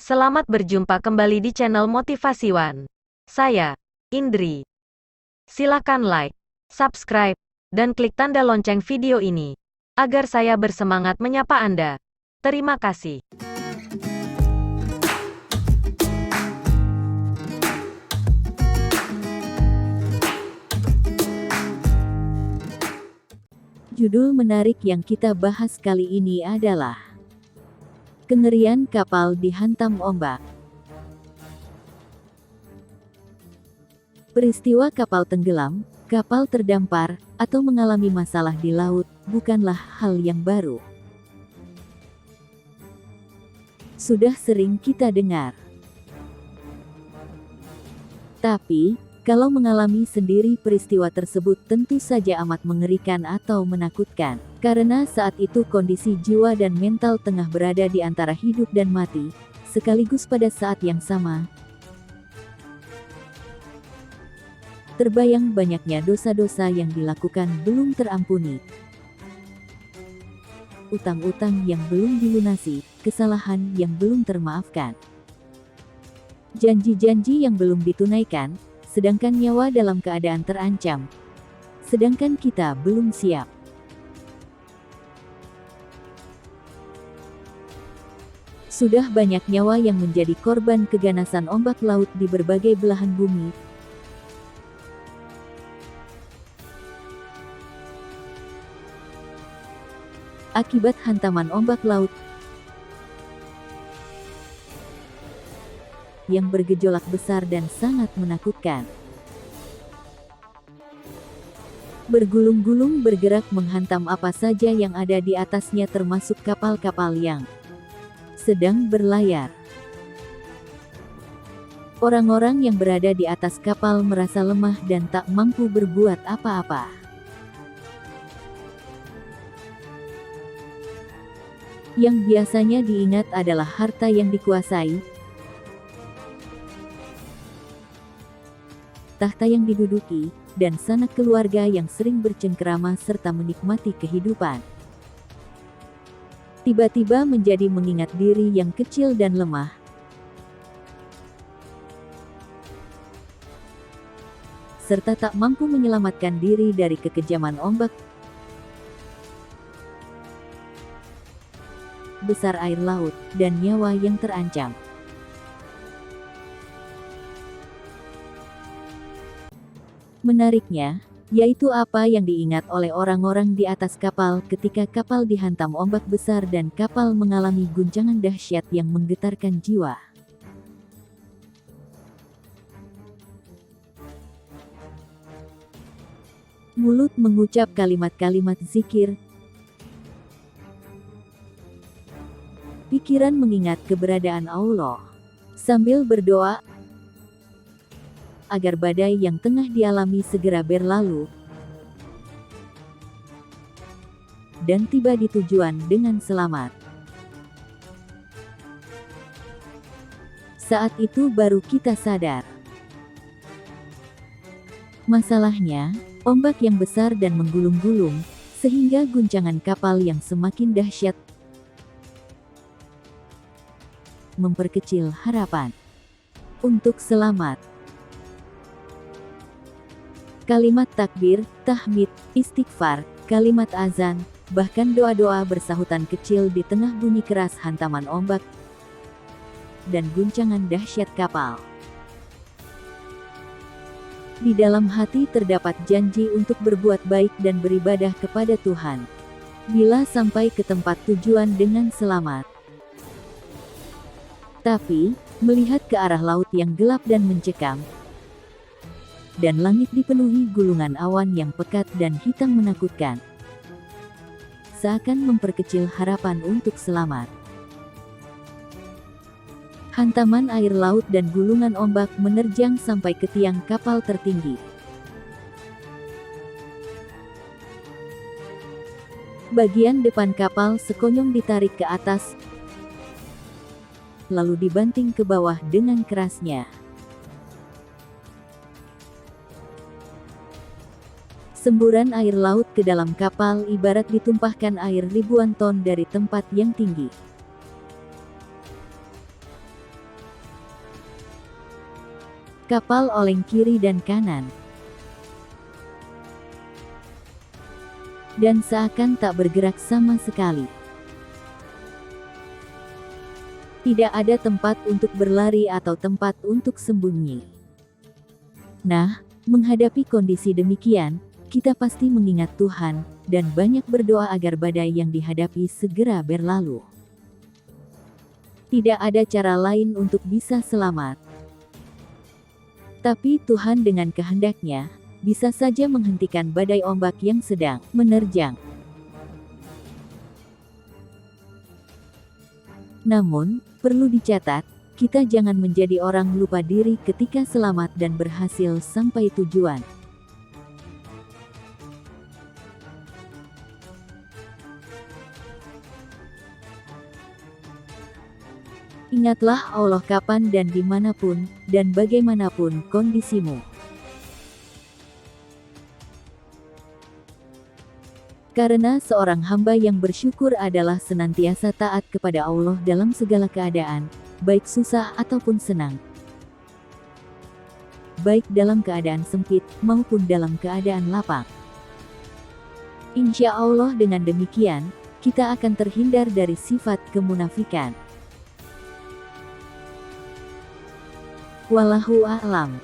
Selamat berjumpa kembali di channel Motivasi One. Saya, Indri. Silakan like, subscribe, dan klik tanda lonceng video ini, agar saya bersemangat menyapa Anda. Terima kasih. Judul menarik yang kita bahas kali ini adalah kengerian kapal dihantam ombak. Peristiwa kapal tenggelam, kapal terdampar, atau mengalami masalah di laut bukanlah hal yang baru. Sudah sering kita dengar. Tapi, kalau mengalami sendiri peristiwa tersebut tentu saja amat mengerikan atau menakutkan, karena saat itu kondisi jiwa dan mental tengah berada di antara hidup dan mati, sekaligus pada saat yang sama. Terbayang banyaknya dosa-dosa yang dilakukan belum terampuni, utang-utang yang belum dilunasi, kesalahan yang belum termaafkan, janji-janji yang belum ditunaikan, sedangkan nyawa dalam keadaan terancam, sedangkan kita belum siap. Sudah banyak nyawa yang menjadi korban keganasan ombak laut di berbagai belahan bumi. Akibat hantaman ombak laut yang bergejolak besar dan sangat menakutkan. Bergulung-gulung bergerak menghantam apa saja yang ada di atasnya termasuk kapal-kapal yang sedang berlayar. Orang-orang yang berada di atas kapal merasa lemah dan tak mampu berbuat apa-apa. Yang biasanya diingat adalah harta yang dikuasai, tahta yang diduduki, dan sanak keluarga yang sering bercengkerama serta menikmati kehidupan. Tiba-tiba menjadi mengingat diri yang kecil dan lemah. Serta tak mampu menyelamatkan diri dari kekejaman ombak besar air laut, dan nyawa yang terancam. Menariknya, yaitu apa yang diingat oleh orang-orang di atas kapal ketika kapal dihantam ombak besar dan kapal mengalami guncangan dahsyat yang menggetarkan jiwa. Mulut mengucap kalimat-kalimat zikir, pikiran mengingat keberadaan Allah, sambil berdoa agar badai yang tengah dialami segera berlalu dan tiba di tujuan dengan selamat. Saat itu baru kita sadar. Masalahnya, ombak yang besar dan menggulung-gulung, sehingga guncangan kapal yang semakin dahsyat memperkecil harapan untuk selamat. Kalimat takbir, tahmid, istighfar, kalimat azan, bahkan doa-doa bersahutan kecil di tengah bunyi keras hantaman ombak dan guncangan dahsyat kapal. Di dalam hati terdapat janji untuk berbuat baik dan beribadah kepada Tuhan, bila sampai ke tempat tujuan dengan selamat. Tapi, melihat ke arah laut yang gelap dan mencekam, dan langit dipenuhi gulungan awan yang pekat dan hitam menakutkan, seakan memperkecil harapan untuk selamat. Hantaman air laut dan gulungan ombak menerjang sampai ke tiang kapal tertinggi. Bagian depan kapal sekonyong ditarik ke atas, lalu dibanting ke bawah dengan kerasnya. Semburan air laut ke dalam kapal ibarat ditumpahkan air ribuan ton dari tempat yang tinggi. Kapal oleng kiri dan kanan, dan seakan tak bergerak sama sekali. Tidak ada tempat untuk berlari atau tempat untuk sembunyi. Nah, menghadapi kondisi demikian, kita pasti mengingat Tuhan, dan banyak berdoa agar badai yang dihadapi segera berlalu. Tidak ada cara lain untuk bisa selamat. Tapi Tuhan dengan kehendaknya, bisa saja menghentikan badai ombak yang sedang menerjang. Namun, perlu dicatat, kita jangan menjadi orang lupa diri ketika selamat dan berhasil sampai tujuan. Ingatlah Allah kapan dan dimanapun, dan bagaimanapun kondisimu. Karena seorang hamba yang bersyukur adalah senantiasa taat kepada Allah dalam segala keadaan, baik susah ataupun senang. Baik dalam keadaan sempit, maupun dalam keadaan lapang. Insya Allah dengan demikian, kita akan terhindar dari sifat kemunafikan. Wallahu a'lam.